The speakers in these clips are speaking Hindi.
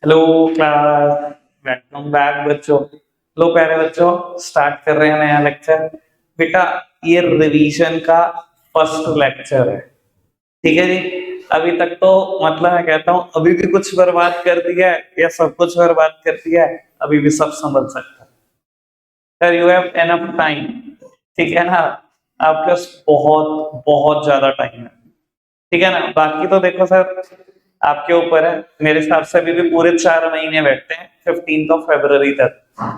Hello class. वेलकम बैक बच्चों। लो प्यारे बच्चों, स्टार्ट कर रहे हैं नया लेक्चर। बेटा, ये रिवीजन का फर्स्ट लेक्चर है। ठीक है जी। अभी तक तो मतलब मैं कहता हूँ अभी भी कुछ बर्बाद कर दिया है या सब कुछ बर्बाद कर दिया है, अभी भी सब संभल सकता है। Sir you have enough time. ठीक है ना। आपके पास बहुत बहुत ज्यादा टाइम है। ठीक है ना। बाकी तो देखो सर, आपके ऊपर है। मेरे हिसाब से अभी भी पूरे 4 महीने बैठते हैं 15 फरवरी तक।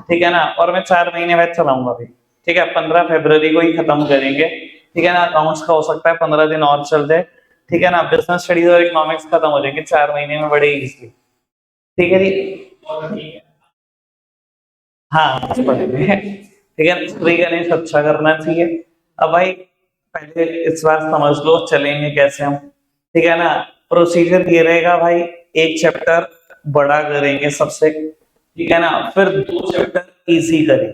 ठीक है ना। और मैं 4 महीने बैठ चलाऊंगा अभी। ठीक है, 15 फरवरी को ही खत्म करेंगे। ठीक है ना। अकाउंट्स का हो सकता है 15 दिन और चल जाए। ठीक है ना। बिजनेस स्टडीज और इकोनॉमिक्स खत्म हो जाएंगे 4 महीने में बड़े इजीली। ठीक है जी। हाँ, पढ़ेंगे। ठीक है, श्री गणेश अच्छा करना चाहिए। अब भाई, पहले इस बार समझ लो चलेंगे कैसे हम। ठीक है ना। प्रोसीजर ये रहेगा भाई, एक चैप्टर बड़ा करेंगे सबसे। ठीक है ना। फिर 2 चैप्टर इजी करेंगे,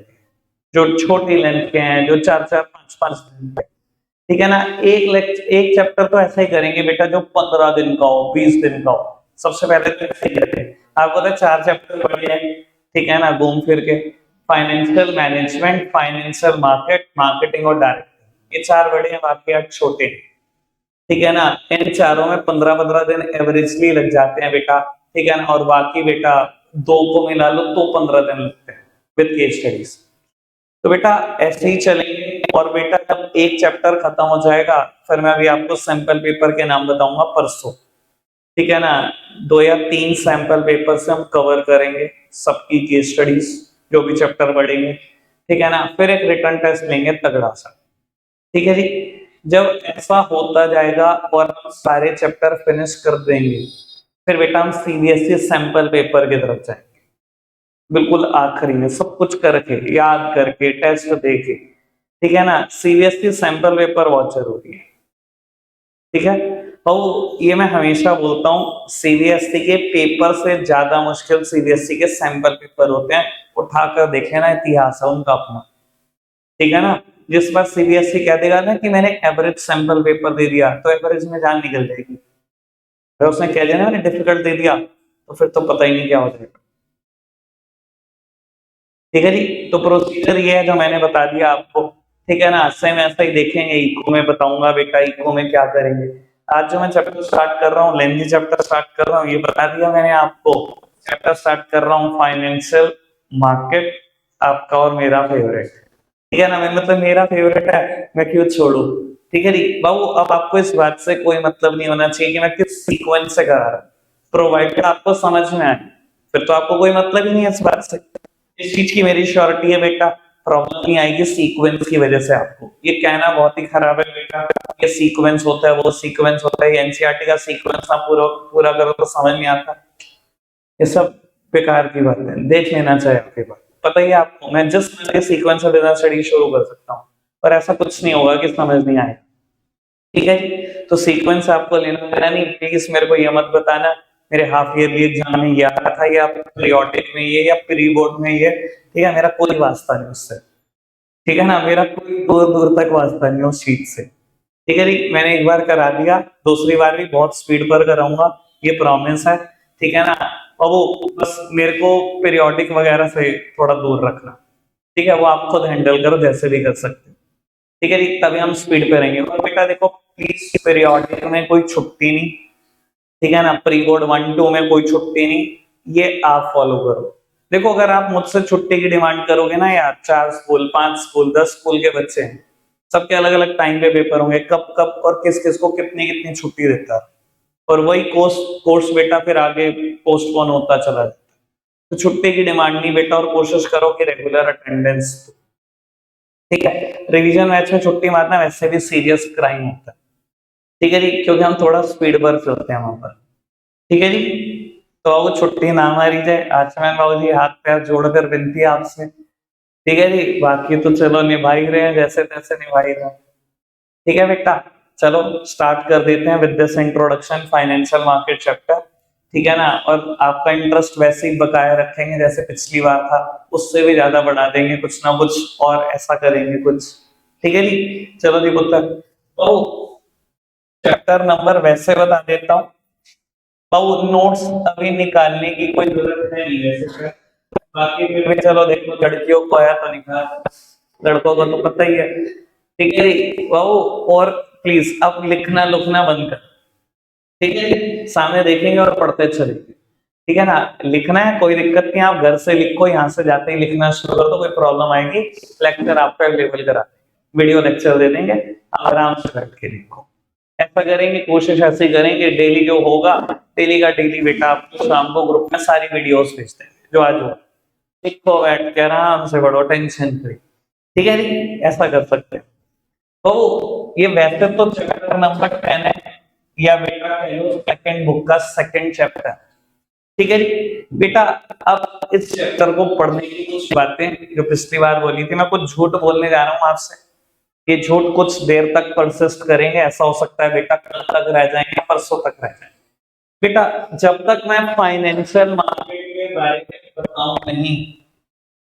जो छोटी लेंथ के हैं, जो 4 4 5 5 दिन के। ठीक है ना। एक चैप्टर तो ऐसा ही करेंगे बेटा जो 15 दिन का हो, 20 दिन का हो। सबसे पहले तो ऐसे ही करते हैं। आपको तो 4 चैप्टर पढ़े हैं। ठीक है ना, घूम फिर के। Financial management, financial market, marketing और डायरेक्टिंग, ये 4 बड़े हैं, बाकी 8 छोटे हैं। ठीक है ना। इन चारों में 15 15 दिन एवरेजली लग जाते हैं बेटा। ठीक है ना। और बाकी बेटा दो को मिला लो तो 15 दिन लगते हैं विद केस स्टडीज। तो बेटा ऐसे ही चलेंगे। और बेटा जब एक चैप्टर खत्म हो जाएगा, फिर मैं अभी आपको सैंपल पेपर के नाम बताऊंगा परसों। ठीक है ना। 2 या 3 सैंपल पेपर से हम कवर करेंगे सबकी केस स्टडीज, जो भी चैप्टर बढ़ेंगे। ठीक है ना। फिर एक रिटर्न टेस्ट लेंगे तगड़ा सा। ठीक है जी। जब ऐसा होता जाएगा और हम सारे चैप्टर फिनिश कर देंगे, फिर बेटा हम सीबीएसई सैंपल पेपर की तरफ जाएंगे। बिल्कुल आखिरी में सब कुछ करके, याद करके, टेस्ट देके। ठीक है ना। सीबीएसई सैंपल पेपर बहुत जरूरी है। ठीक है। और ये मैं हमेशा बोलता हूँ, सीबीएसई के पेपर से ज्यादा मुश्किल सीबीएसई के सैंपल पेपर होते हैं। उठाकर देखे ना, इतिहास है उनका अपना। ठीक है ना। जिस बार सीबीएसई कह देगा ना कि मैंने एवरेज सैंपल पेपर दे दिया, तो एवरेज में जान निकल जाएगी। अगर उसने कह दिया ना मैंने डिफिकल्ट दे दिया, तो फिर तो पता ही नहीं क्या हो जाएगा। ठीक है जी। तो प्रोसीजर ये है जो मैंने बता दिया आपको। ठीक है ना। सेम ऐसा ही देखेंगे, इको में बताऊंगा बेटा इको में क्या करेंगे। आज जो मैं चैप्टर स्टार्ट कर रहा हूँ, लेंथी चैप्टर स्टार्ट कर रहा हूँ, ये बता दिया मैंने आपको। चैप्टर स्टार्ट कर रहा हूँ फाइनेंशियल मार्केट, आपका और मेरा फेवरेट। ठीक है ना। मैं मतलब मेरा फेवरेट है, मैं क्यों छोड़ू। ठीक है जी बाबू। अब आपको इस बात से कोई मतलब नहीं होना चाहिए कि मैं किस सीक्वेंस से करा रहा हूँ, प्रोवाइडेड आपको समझ में आए, फिर तो आपको कोई मतलब ही नहीं है इस बात से। इस चीज की मेरी श्योरिटी है बेटा, प्रॉब्लम नहीं आएगी सीक्वेंस की वजह से आपको। ये कहना बहुत ही खराब है बेटा, ये सीक्वेंस होता है, वो सीक्वेंस होता है, एनसीईआरटी का सीक्वेंस आप पूरा पूरा करो तो समझ नहीं आता। ये सब बेकार की बात है, देख लेना चाहिए आपके पास। पता ही है आपको, मैं just sequence of business study शुरू कर सकता हूँ, पर ऐसा कुछ नहीं होगा कि समझ नहीं आए। ठीक है जी। तो सीक्वेंस आपको लेना देना नहीं, प्लीज मेरे को ये मत बताना मेरे हाफ ईयरली एग्जाम में ये आता था या पीरियोडिक में ये या प्री बोर्ड में ये। ठीक है, मेरा कोई वास्ता नहीं उससे। ठीक है ना। मेरा कोई दूर दूर तक वास्ता नहीं उस चीज से। ठीक है जी। मैंने एक बार करा दिया, दूसरी बार भी बहुत स्पीड पर कराऊंगा, ये प्रॉमिस है। ठीक है ना। और वो बस मेरे को पीरियोडिक वगैरह से थोड़ा दूर रखना। ठीक है, वो आप खुद हैंडल करो जैसे भी कर सकते हो। ठीक है जी। तभी हम स्पीड पे रहेंगे। और बेटा देखो प्लीज, पीरियोडिक में कोई छुट्टी नहीं। ठीक है ना। प्री बोर्ड 1 2 में कोई छुट्टी नहीं, ये आप फॉलो करो। देखो अगर आप मुझसे छुट्टी की डिमांड करोगे ना यार, 4 स्कूल, 5 स्कूल, 10 स्कूल के बच्चे हैं, सबके अलग अलग टाइम पे पेपर होंगे, कब कब और किस किस को कितनी कितनी छुट्टी देता है, और वही कोर्स कोर्स बेटा फिर आगे पोस्टपोन होता चला जाता है। तो छुट्टी की डिमांड नहीं बेटा, और कोशिश करो कि रेगुलर अटेंडेंस। ठीक है। रिवीजन मैच में छुट्टी मारना वैसे भी सीरियस क्राइम होता है। ठीक है जी, क्योंकि हम थोड़ा स्पीड पर चलते हैं वहां पर। ठीक है जी। तो अब छुट्टी ना मारी जाए, आचमन बाबू जी हाथ पैर जोड़कर विनती है आपसे। ठीक है जी। बाकी तो चलो निभा ही रहे हैं, जैसे तैसे निभा ही रहे हैं। ठीक है बेटा। चलो स्टार्ट कर देते हैं with this introduction financial market chapter. ठीक है ना। और आपका इंटरेस्ट वैसे ही बकाया रखेंगे जैसे पिछली बार था, उससे भी ज्यादा बढ़ा देंगे, कुछ ना कुछ और ऐसा करेंगे कुछ। ठीक है जी। चलो जी पुत्र, तो चैप्टर नंबर वैसे बता देता हूँ। वो नोट्स अभी निकालने की कोई जरूरत है नहीं वैसे। बाकी फिर भी चलो देखो, लड़कियों को आया तो निकाल, लड़कों को तो पता ही है। ठीक है जी बाबू। और प्लीज अब लिखना लुखना बंद कर, ठीक है जी, सामने देखेंगे और पढ़ते चलेंगे, ठीक है ना। लिखना है कोई दिक्कत नहीं, आप घर से लिखो, यहाँ से जाते ही लिखना शुरू कर दो, कोई प्रॉब्लम आएगी लेक्चर आपका अवेलेबल करा, वीडियो लेक्चर दे देंगे, आराम से बैठ के लिखो। ऐसा करेंगे, कोशिश ऐसी करेंगे, डेली जो होगा डेली का डेली बेटा आपको शाम को ग्रुप में सारी वीडियोस भेजते हैं जो आज हुआ, लिखो बैठ के आराम से पढ़ो, टेंशन फ्री, ठीक है जी, ऐसा कर सकते हैं। तो ये वैसे तो चैप्टर नंबर 10 है, या बेटा कह लो सेकंड बुक का सेकंड चैप्टर, ठीक है जी बेटा। अब इस चैप्टर को पढ़ने की कुछ बातें जो पिछली बार बोली थी, मैं कुछ झूठ बोलने जा रहा हूँ आपसे, ये झूठ कुछ देर तक परसिस्ट करेंगे, ऐसा हो सकता है बेटा कल तक रह जाएंगे, परसों तक रह जाएंगे बेटा। जब तक मैं फाइनेंशियल मार्केट के बारे में बताऊं नहीं,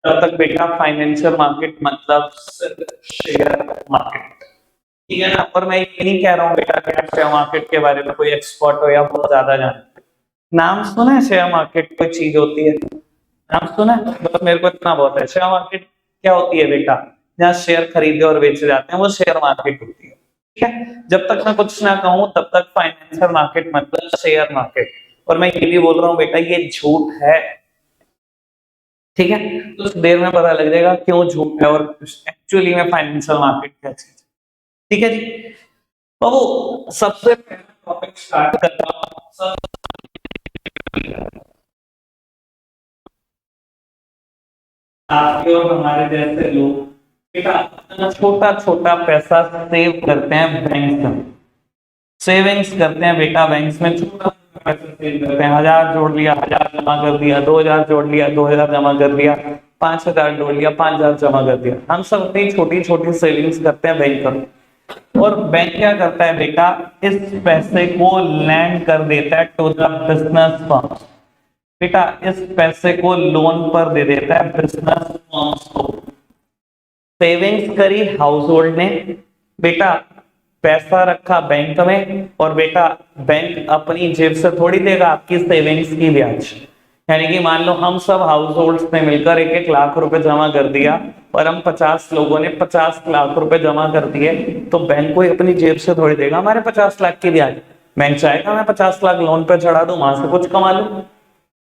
तब तक बेटा फाइनेंशियल मार्केट मतलब सिर्फ शेयर मार्केट, ठीक है ना। पर मैं ये नहीं कह रहा हूँ बेटा कि आप शेयर मार्केट के बारे में कोई एक्सपर्ट हो या बहुत ज्यादा जानते। नाम सुना है शेयर मार्केट कोई चीज होती है, नाम सुना है, बस मेरे को इतना बहुत है। शेयर मार्केट क्या होती है बेटा, जहाँ शेयर खरीदे और बेचे जाते हैं, वो शेयर मार्केट होती है, ठीक है। जब तक मैं कुछ ना कहूं तब तक फाइनेंशियल मार्केट मतलब शेयर मार्केट। और मैं ये भी बोल रहा हूँ बेटा ये झूठ है, ठीक है। तो उस देर में पता लग जाएगा क्यों झूठ है और एक्चुअली में फाइनेंशियल मार्केट क्या चीज, ठीक है जी। बाबू सबसे पहला टॉपिक स्टार्ट करता हूं, आपके और हमारे जैसे लोग बेटा छोटा छोटा पैसा सेव करते हैं बैंक में, सेविंग्स करते हैं बेटा बैंक में, छोटा पैसा सेव करते हैं। 1000 जोड़ लिया, 1000 जमा कर दिया, 2000 जोड़ लिया, 2000 जमा कर दिया, 5000 जोड़ लिया, 5000 जमा कर दिया। हम सब अपनी छोटी छोटी सेविंग्स करते हैं बैंक में, और बैंक क्या करता है बेटा, इस पैसे को लैंड कर देता है टू द बिजनेस फर्म, बेटा इस पैसे को लोन पर दे देता है बिजनेस फर्म्स को। सेविंग्स करी हाउस होल्ड ने, बेटा पैसा रखा बैंक में, और बेटा बैंक अपनी जेब से थोड़ी देगा आपकी सेविंग्स की ब्याज। यानी कि मान लो हम सब हाउस होल्ड्स ने मिलकर 1-1 लाख रुपए जमा कर दिया, और हम 50 लोगों ने 50 लाख रुपए जमा कर दिए, तो बैंक को अपनी जेब से थोड़ी देगा हमारे 50 लाख की ब्याज। बैंक चाहेगा मैं 50 लाख लोन पर चढ़ा दूं, वहां से कुछ कमा लूं,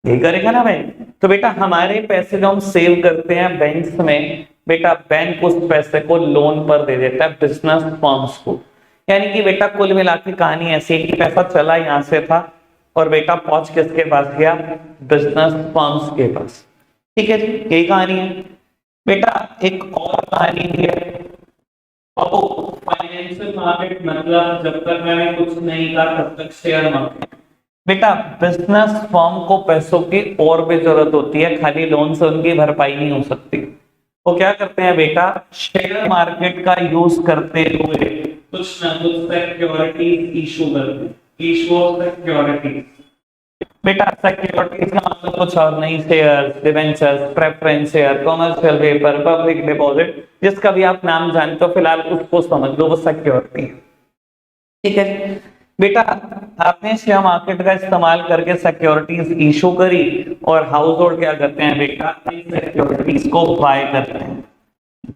यही करेगा ना बैंक। तो बेटा हमारे पैसे जो हम सेव करते हैं बैंक में, बेटा बैंक उस पैसे को लोन पर दे देता है बिजनेस फर्म्स को। यानी कि बेटा कुल मिला के कहानी ऐसी है कि पैसा चला यहां से था, और बेटा पहुंच किसके पास गया, बिजनेस फर्म्स के पास, ठीक है जी, यही कहानी है बेटा। एक और कहानी भी है, फाइनेंशियल मार्केट मतलब जब तक मैंने कुछ नहीं कहा तब तक शेयर मार्केट। बेटा बिजनेस फर्म को पैसों की और भी जरूरत होती है, खाली लोन से उनकी भरपाई नहीं हो सकती। वो क्या करते हैं बेटा, शेयर मार्केट का यूज करते हुए कुछ ना कुछ सिक्योरिटीज इशू करते हैं, इशू ऑफ सिक्योरिटीज। बेटा सिक्योरिटीज का मतलब कुछ और नहीं, shares, debentures, preference share, commercial paper, public deposit, जिसका भी आप नाम जानते हो फिलहाल उसको समझ लो, वो सिक्योरिटी है, ठीक है बेटा। आपने शेयर मार्केट का इस्तेमाल करके सिक्योरिटीज इशू करी, और हाउस होल्ड क्या करते हैं बेटा, इन सिक्योरिटीज को बाय करते हैं,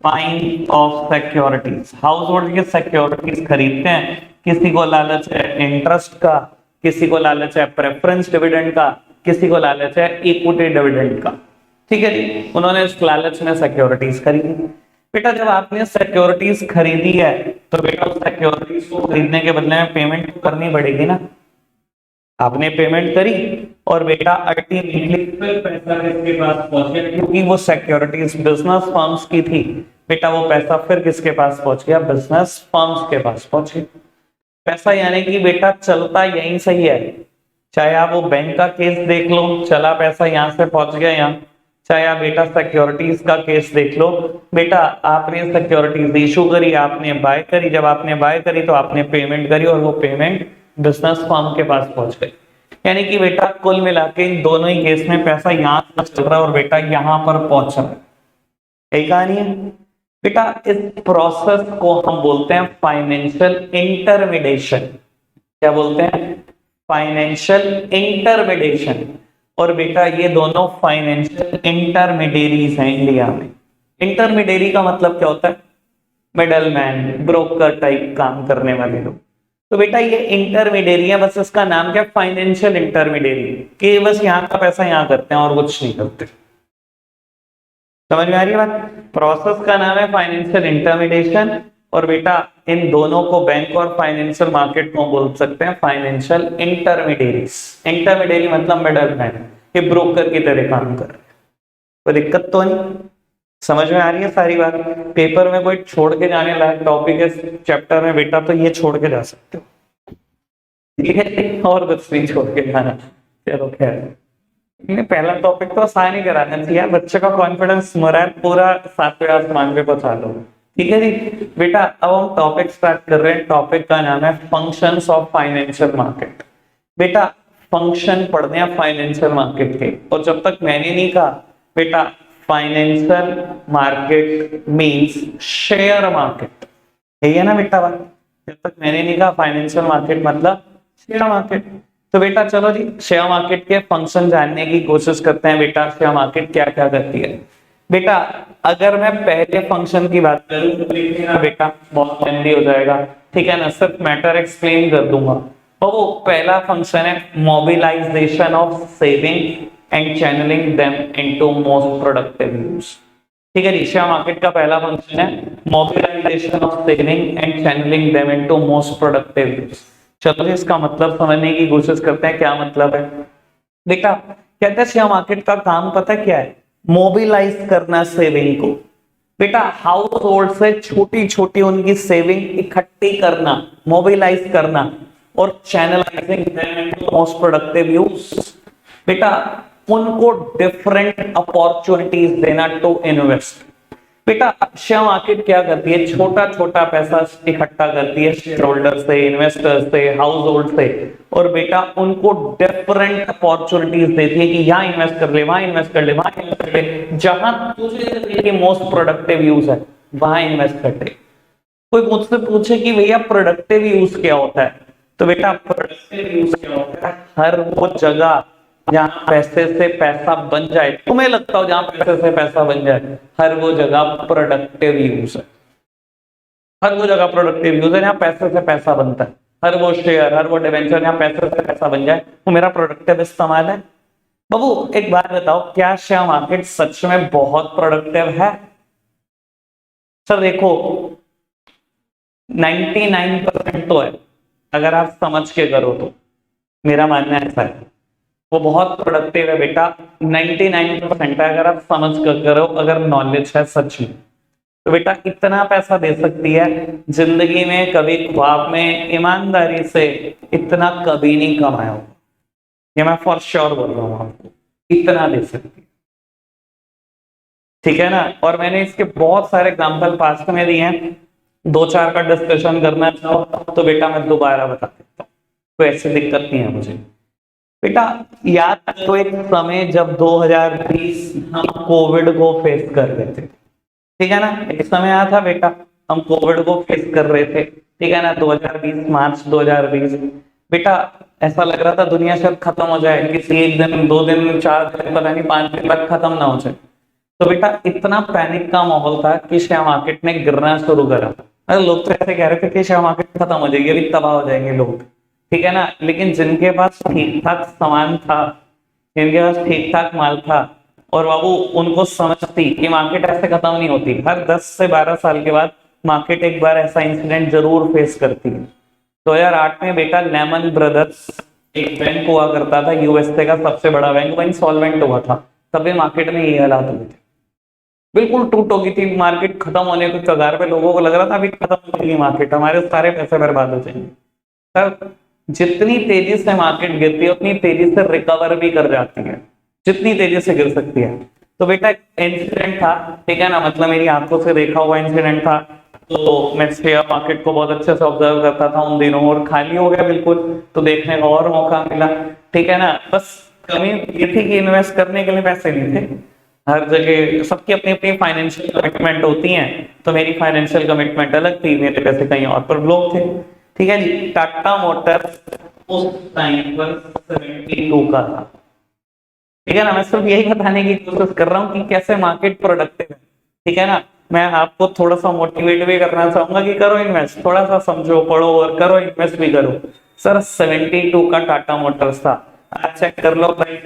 buying of securities. House hold के सिक्योरिटीज खरीदते हैं, किसी को लालच है इंटरेस्ट का, किसी को लालच है प्रेफरेंस डिविडेंड का, किसी को लालच है इक्विटी डिविडेंड का, ठीक है जी। उन्होंने इस लालच में सिक्योरिटीज खरीदी। बेटा जब आपने सिक्योरिटीज खरीदी है, तो बेटा उस सिक्योरिटीज को खरीदने के बदले में पेमेंट तो करनी पड़ेगी ना। आपने पेमेंट करी, और बेटा अल्टीमेटली फिर पैसा किसके पास पहुंच गया, क्योंकि वो सिक्योरिटीज बिजनेस फर्म्स की थी, बेटा वो पैसा फिर किसके पास पहुंच गया, बिजनेस फर्म्स के पास पहुंच गया पैसा। यानी कि बेटा चलता यहीं सही है, चाहे आप वो बैंक का केस देख लो, चला पैसा यहां से पहुंच गया यहाँ, चाहे आप बेटा सिक्योरिटीज का केस देख लो, बेटा आपने सिक्योरिटीज इशू करी, आपने बाय करी, जब आपने बाय करी तो आपने पेमेंट करी, और वो पेमेंट बिजनेस फर्म के पास पहुंच गई। यानी कि बेटा कुल मिला के इन दोनों ही केस में पैसा यहाँ चल रहा है और बेटा यहाँ पर पहुंच रहा है, यही कहानी है बेटा। इस प्रोसेस को हम बोलते हैं फाइनेंशियल इंटरमीडिएशन। क्या बोलते हैं, फाइनेंशियल इंटरमीडिएशन। और बेटा ये दोनों फाइनेंशियल इंटरमीडियरीज हैं इंडिया में। इंटरमीडियरी का मतलब क्या होता है? मिडल मैन, ब्रोकर टाइप काम करने वाले लोग। तो बेटा ये इंटरमीडियरी है, बस इसका नाम क्या? फाइनेंशियल इंटरमीडियरी, कि बस यहाँ का पैसा यहाँ करते हैं और कुछ नहीं करते। समझ में आ रही है बात? प्रोसेस का नाम है फाइनेंशियल इंटरमीडिएशन। और बेटा इन दोनों को, बैंक और फाइनेंशियल मार्केट को बोल सकते हैं फाइनेंशियल इंटरमीडियरीज। इंटरमीडियरी मतलब मिडल मैन, ये ब्रोकर की तरह काम कर रहे हैं। कोई दिक्कत तो नहीं? समझ में आ रही है सारी बात? पेपर में कोई छोड़ के जाने लायक टॉपिक है चैप्टर में बेटा, तो ये छोड़ के जा सकते हो, ठीक है? और कुछ नहीं छोड़ के जाना। चलो खैर, पहला टॉपिक तो आसान ही कराना चाहिए, बच्चे का कॉन्फिडेंस मोरल पूरा 7वें आसमान पे पहुंचा लो, ठीक है जी। बेटा अब हम टॉपिक स्टार्ट कर रहे हैं। टॉपिक का नाम है फंक्शंस ऑफ फाइनेंशियल मार्केट। बेटा फंक्शन पढ़ने हैं फाइनेंशियल मार्केट के, और जब तक मैंने नहीं कहा बेटा financial market means share market, यही है ना बेटा बात? जब तक मैंने नहीं कहा फाइनेंशियल मार्केट मतलब शेयर मार्केट। तो बेटा चलो जी शेयर मार्केट के फंक्शन जानने की कोशिश करते हैं। बेटा शेयर मार्केट क्या क्या करती है? बेटा अगर मैं पहले फंक्शन की बात करूं तो देखिएगा बेटा बहुत लेंथी हो जाएगा, ठीक है ना? सिर्फ मैटर एक्सप्लेन कर दूंगा। और वो पहला फंक्शन है mobilisation of saving and channelling them into most productive use, ठीक है जी। शेयर मार्केट का पहला फंक्शन है mobilisation of saving and channelling them into most productive use. चलो इसका मतलब समझने की कोशिश करते हैं, क्या मतलब है? बेटा कहते हैं शेयर मार्केट का काम पता क्या है? मोबिलाइज करना सेविंग को। बेटा हाउस होल्ड से छोटी छोटी उनकी सेविंग इकट्ठी करना, मोबिलाइज करना, और चैनलाइजिंग मोस्ट प्रोडक्टिव यूज। बेटा उनको डिफरेंट अपॉर्चुनिटीज देना टू इन्वेस्ट। बेटा शेयर मार्केट क्या करती है? छोटा छोटा पैसा इकट्ठा करती है शेयर होल्डर से, इन्वेस्टर से, हाउस होल्ड से, और बेटा उनको डिफरेंट अपॉर्चुनिटीज देती है कि यहाँ इन्वेस्ट कर ले, वहां इन्वेस्ट कर ले, वहां इन्वेस्ट कर ले, जहां तुझे मोस्ट प्रोडक्टिव यूज है वहां इन्वेस्ट कर ले। कोई मुझसे पूछे कि भैया प्रोडक्टिव यूज क्या होता है? तो बेटा प्रोडक्टिव यूज क्या होता है? हर वो जगह जहां पैसे से पैसा बन जाए, तुम्हें लगता हो जहां पैसे से पैसा बन जाए, हर वो जगह प्रोडक्टिव यूज है। हर वो जगह प्रोडक्टिव यूज है जहां पैसे से पैसा बनता है। हर वो शेयर, हर वो डिवेंचर जहां पैसे से पैसा बन जाए, वो मेरा प्रोडक्टिव इस्तेमाल है। बाबू एक बात बताओ, क्या शेयर मार्केट सच में बहुत प्रोडक्टिव है? सर देखो 99% तो है, अगर आप समझ के करो तो। मेरा मानना ऐसा है वो बहुत प्रोडक्टिव है बेटा। 99% है अगर आप समझ कर करो, अगर नॉलेज है सच में। तो बेटा इतना पैसा दे सकती है, जिंदगी में कभी ख्वाब में ईमानदारी से इतना कभी नहीं कमाया होगा, ये मैं फॉर श्योर बोल रहा हूँ आपको। इतना दे सकती है, ठीक है ना? और मैंने इसके बहुत सारे एग्जाम्पल पास्ट में दिए हैं। 2-4 का डिस्कशन करना चाहो तो बेटा मैं दोबारा बता देता हूँ, कोई ऐसी दिक्कत नहीं है मुझे। बेटा याद तो एक समय जब 2020 हम कोविड को फेस कर रहे थे, ठीक है ना? एक समय आया था बेटा हम कोविड को फेस कर रहे थे, ठीक है ना? 2020 मार्च 2020 बेटा ऐसा लग रहा था दुनिया शायद खत्म हो जाए, किसी 1 दिन 2 दिन 4 दिन पता नहीं 5 दिन तक खत्म ना हो जाए। तो बेटा इतना पैनिक का माहौल था कि शेयर मार्केट ने गिरना शुरू करा। लोग तो ऐसे कह रहे थे कि शेयर मार्केट खत्म हो जाएगी, अभी तबाह हो जाएंगे लोग, ठीक है ना? लेकिन जिनके पास ठीक ठाक सामान था, जिनके पास ठीक ठाक माल था, और बाबू उनको समझ थी कि मार्केट ऐसे खत्म नहीं होती, हर 10 से 12 साल के बाद मार्केट एक बार ऐसा इंसिडेंट जरूर फेस करती है। 2008 में बेटा लेमन ब्रदर्स एक बैंक हुआ करता था, यूएसए का सबसे बड़ा बैंक, वो इंसॉल्वेंट हुआ था। तभी मार्केट में ये हालात हुए थे, बिल्कुल टूट हो गई थी मार्केट, खत्म होने के कगार पे। लोगों को लग रहा था अभी खत्म हो जाएगी मार्केट, हमारे सारे पैसे बर्बाद हो जाएंगे। सर जितनी तेजी से मार्केट गिरती है उतनी तेजी से रिकवर भी कर जाती है, जितनी तेजी से गिर सकती है। तो बेटा इंसिडेंट था, ठीक है ना? मतलब मेरी आंखों से देखा हुआ इंसिडेंट था। तो मैं शेयर मार्केट को बहुत अच्छे से ऑब्जर्व करता था उन दिनों, और खाली हो गया बिल्कुल, तो देखने का और मौका मिला, ठीक है ना? बस कमी ये थी कि इन्वेस्ट करने के लिए पैसे नहीं थे। हर जगह सबकी अपनी अपनी फाइनेंशियल कमिटमेंट होती हैं, तो मेरी फाइनेंशियल कमिटमेंट अलग थी, मेरे पैसे कहीं और पर ब्लॉक थे, ठीक है जी। टाटा मोटर्स उस टाइम पर 72 का था। ठीक है ना, मैं सिर्फ यही बताने की कोशिश कर रहा हूँ कि कैसे मार्केट प्रोडक्टिव है। ठीक है ना, मैं आपको थोड़ा सा मोटिवेट भी करना चाहूंगा कि करो इन्वेस्ट, थोड़ा सा समझो पढ़ो और करो, इन्वेस्ट भी करो। सर 72 का टाटा मोटर्स था, आज चेक कर लो प्राइस।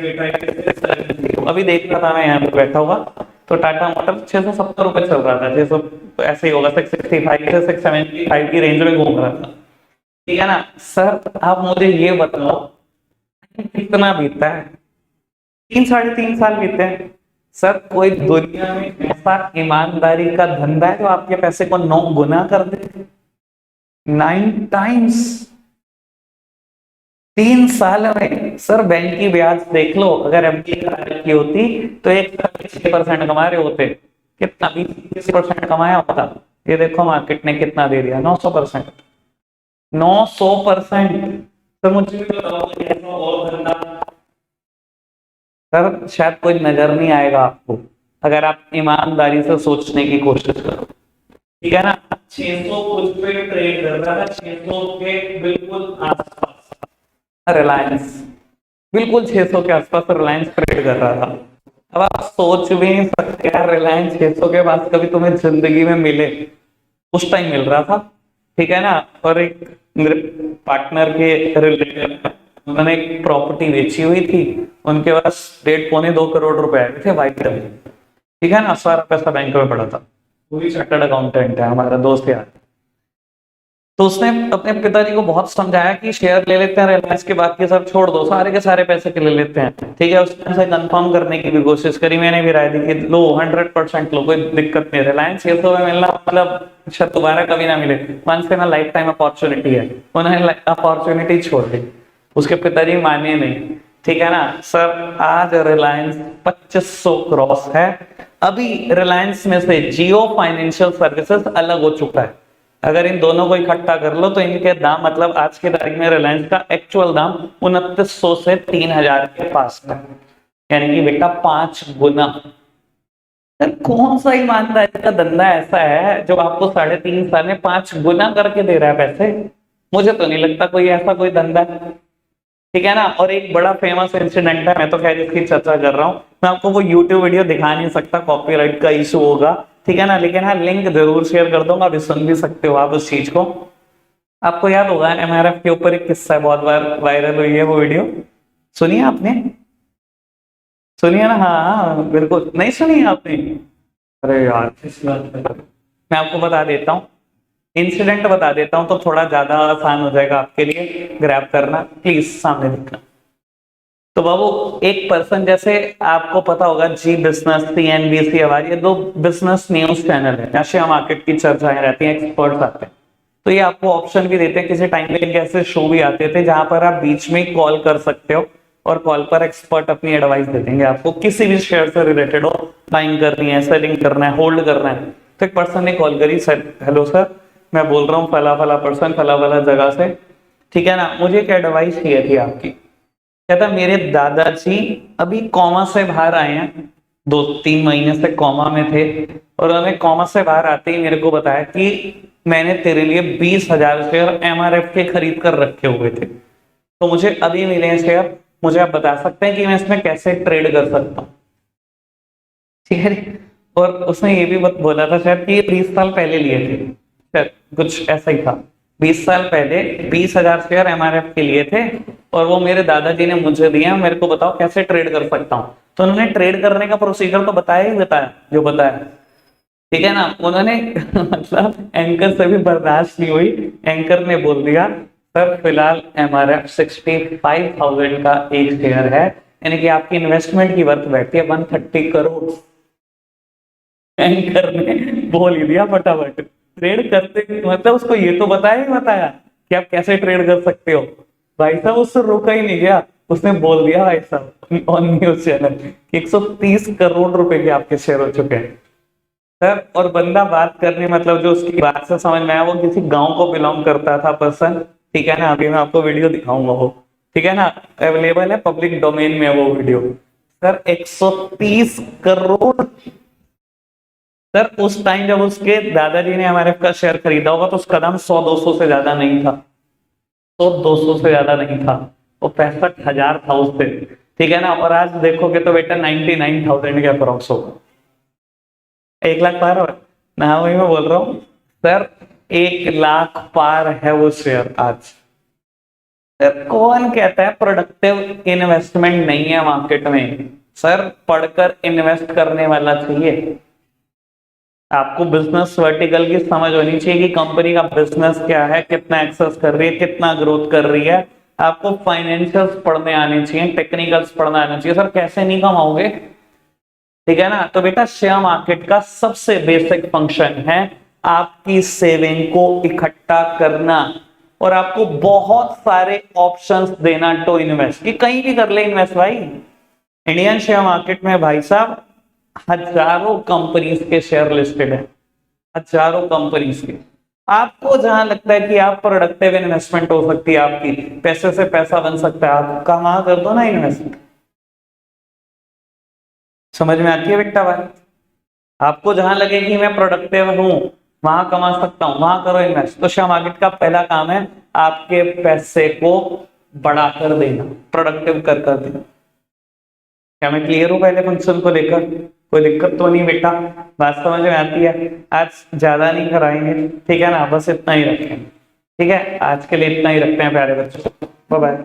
अभी देख रहा था मैं यहाँ पे बैठा हुआ, तो टाटा मोटर्स 670 रुपए चल रहा था, 600 ऐसे ही होगा, 665 से 675 की रेंज में घूम रहा था। ठीक है ना सर, आप मुझे ये बताओ कितना बीता है, 3 साढ़े 3 साल बीते हैं। सर कोई दुनिया में ऐसा ईमानदारी का धंधा है जो आपके पैसे को 9 गुना कर दे, 9 टाइम्स 3 साल में। सर बैंक की ब्याज देख लो, अगर एफडी की होती तो 6% कमा रहे होते, कितना 20-30% कमाया होता। ये देखो मार्केट ने कितना दे दिया, 900%। 900%। तो मुझे भी बताओ कोई ऐसा और धंधा। सर शायद कोई नजर नहीं आएगा आपको, अगर आप ईमानदारी से सोचने की कोशिश करो। ठीक है ना, 600 कुछ पे ट्रेड कर रहा था, 600 के बिल्कुल आसपास रिलायंस, बिल्कुल 600 के आसपास रिलायंस ट्रेड कर रहा था। अब आप सोच भी नहीं सकते यार, रिलायंस 600 के पास कभी तुम्हें जिंदगी में मिले, उस टाइम मिल रहा था। ठीक है ना, और एक मेरे पार्टनर के रिलेटेड, उन्होंने एक प्रॉपर्टी बेची हुई थी, उनके पास 1.5-2 करोड़ रुपए आए थे वाइट में। ठीक है ना, सारा पैसा बैंक में पड़ा था। वो भी चार्टर्ड अकाउंटेंट है, हमारा दोस्त यार। तो उसने अपने पिताजी को बहुत समझाया कि शेयर ले लेते हैं रिलायंस के, बाकी सब छोड़ दो, सारे के सारे पैसे के ले लेते हैं। ठीक है, उसने से कंफर्म करने की भी कोशिश करी, मैंने भी राय दी कि लो 100% लो, कोई दिक्कत नहीं। रिलायंस 600 में मिलना मतलब शायद दोबारा कभी ना मिले, once in a life time opportunity है। उन्होंने अपॉर्चुनिटी छोड़ दी, उसके पिताजी माने नहीं। ठीक है ना सर, आज रिलायंस 2500 क्रॉस है। अभी रिलायंस में से जियो फाइनेंशियल सर्विसेज अलग हो चुका है। अगर इन दोनों को इकट्ठा कर लो तो इनके दाम, मतलब आज के तारीख में रिलायंस का एक्चुअल दाम 2900 से 3000 के पास है, यानी कि बेटा 5 गुना। सर कौन सा ईमानदारी का धंधा ऐसा है जो आपको 3.5 साल में 5 गुना करके दे रहा है पैसे? मुझे तो नहीं लगता कोई ऐसा कोई धंधा है। ठीक है ना, और एक बड़ा फेमस इंसिडेंट है, मैं तो खैर इसकी चर्चा कर रहा हूँ, मैं आपको वो यूट्यूब वीडियो दिखा नहीं सकता, कॉपीराइट का इशू होगा। ठीक है ना, लेकिन हाँ लिंक जरूर शेयर कर दूंगा, अभी सुन भी सकते हो आप उस चीज को। आपको याद होगा एमआरएफ के ऊपर एक किस्सा है, बहुत बार वायरल हुई है वो वीडियो, सुनिए आपने? सुनिए ना, हाँ हाँ बिल्कुल, नहीं सुनी आपने? अरे यार किस बात पे? मैं आपको बता देता हूँ, इंसिडेंट बता देता हूँ तो थोड़ा ज्यादा आसान हो जाएगा आपके लिए ग्रैब करना, प्लीज सामने देखना। तो बाबू एक पर्सन, जैसे आपको पता होगा जी बिजनेस, सीएनबीसी आवाज, ये 2 बिजनेस न्यूज चैनल है, जहाँ शेयर मार्केट की चर्चाएं रहती हैं, एक्सपर्ट्स आते हैं। तो ये आपको ऑप्शन भी देते हैं, किसी टाइम पे इनके ऐसे शो भी आते थे जहां पर आप बीच में कॉल कर सकते हो, और कॉल पर एक्सपर्ट अपनी एडवाइस दे देंगे आपको, किसी भी शेयर से रिलेटेड हो, बाइंग करनी है, सेलिंग करना है, होल्ड करना है। तो एक पर्सन ने कॉल करी, सर हेलो सर, मैं बोल रहा हूँ फला फला पर्सन, फला फला जगह से। ठीक है ना, मुझे एक एडवाइस चाहिए थी आपकी। कहता मेरे दादाजी अभी कॉमा से बाहर आए हैं, 2-3 महीने से कॉमा में थे, और उन्होंने कॉमा से बाहर आते ही मेरे को बताया कि मैंने तेरे लिए 20,000 शेयर एमआरएफ के खरीद कर रखे हुए थे, तो मुझे अभी मिले हैं शेयर, मुझे आप बता सकते हैं कि मैं इसमें कैसे ट्रेड कर सकता हूँ? ठीक है। और उसने ये भी बोला था शायद कि ये 20 साल पहले लिए थे, शायद कुछ ऐसा ही था, 20 साल पहले 20,000 शेयर एमआरएफ के लिए थे, और वो मेरे दादाजी ने मुझे दिए, मेरे को बताओ कैसे ट्रेड कर सकता हूँ? तो उन्होंने ट्रेड करने का प्रोसीजर तो बताया ही बताया जो बताया। ठीक है ना, उन्होंने मतलब एंकर से भी बर्दाश्त नहीं हुई, एंकर ने बोल दिया सर फिलहाल एमआरएफ 65,000 का एक शेयर है, यानी कि आपकी इन्वेस्टमेंट की वर्थ बैठती है 130 करोड़। एंकर ने बोल ही दिया फटाफट, ट्रेड करते मतलब उसको ये तो बताया ही बताया कि आप कैसे ट्रेड कर सकते हो। भाई साहब उससे रोका ही नहीं गया, उसने बोल दिया भाई साहब ऑन न्यूज चैनल 130 करोड़ रुपए के आपके शेयर हो चुके हैं सर। और बंदा बात करने, मतलब जो उसकी बात से समझ में आया, वो किसी गांव को बिलोंग करता था पर्सन। ठीक है ना, अभी मैं आपको वीडियो दिखाऊंगा वो, ठीक है ना, अवेलेबल है पब्लिक डोमेन में वो वीडियो। सर 130 करोड़। सर उस टाइम जब उसके दादाजी ने एमआरएफ का शेयर खरीदा होगा तो उसका दाम 100-200 से ज्यादा नहीं था। तो 200 से ज्यादा नहीं था, वो 65,000 था उस दिन, ठीक है ना। और आज देखोगे तो बेटा 99,000 के अप्रोक्स होगा, 1 लाख पार हो। ना वही मैं बोल रहा हूँ सर, 1 लाख पार है वो शेयर आज। सर कौन कहता है प्रोडक्टिव इन्वेस्टमेंट नहीं है मार्केट में? सर पढ़कर इन्वेस्ट करने वाला चाहिए। आपको बिजनेस वर्टिकल की समझ होनी चाहिए कि कंपनी का बिजनेस क्या है, कितना एक्सेस कर रही है, कितना ग्रोथ कर रही है। आपको फाइनेंशियल्स पढ़ने आने चाहिए, टेक्निकल्स पढ़ना आना चाहिए। सर कैसे नहीं कमाओगे, ठीक है ना। तो बेटा शेयर मार्केट का सबसे बेसिक फंक्शन है आपकी सेविंग को इकट्ठा करना और आपको बहुत सारे ऑप्शंस देना टू इन्वेस्ट, कि कहीं भी कर ले इन्वेस्ट भाई। इंडियन शेयर मार्केट में भाई साहब हजारों कंपनीज के शेयर लिस्टेड है, हजारों कंपनीज के। आपको जहां लगता है कि आप प्रोडक्टिव इन्वेस्टमेंट हो सकती है, आपकी पैसे से पैसा बन सकता है, आप कहाँ कर दो ना इन्वेस्ट। समझ में आती है बेटा बात? आपको जहां लगे कि मैं प्रोडक्टिव हूं, वहां कमा सकता हूं, वहां करो इन्वेस्ट। तो शेयर मार्केट का पहला काम है आपके पैसे को बढ़ाकर देना, प्रोडक्टिव कर देना। क्या मैं क्लियर हूं पहले फंक्शन को लेकर? कोई दिक्कत तो नहीं बेटा, बात समझ में आती है? आज ज्यादा नहीं कराएंगे, ठीक है ना, बस इतना ही रखें, ठीक है। आज के लिए इतना ही रखते हैं प्यारे बच्चों, बाय बाय।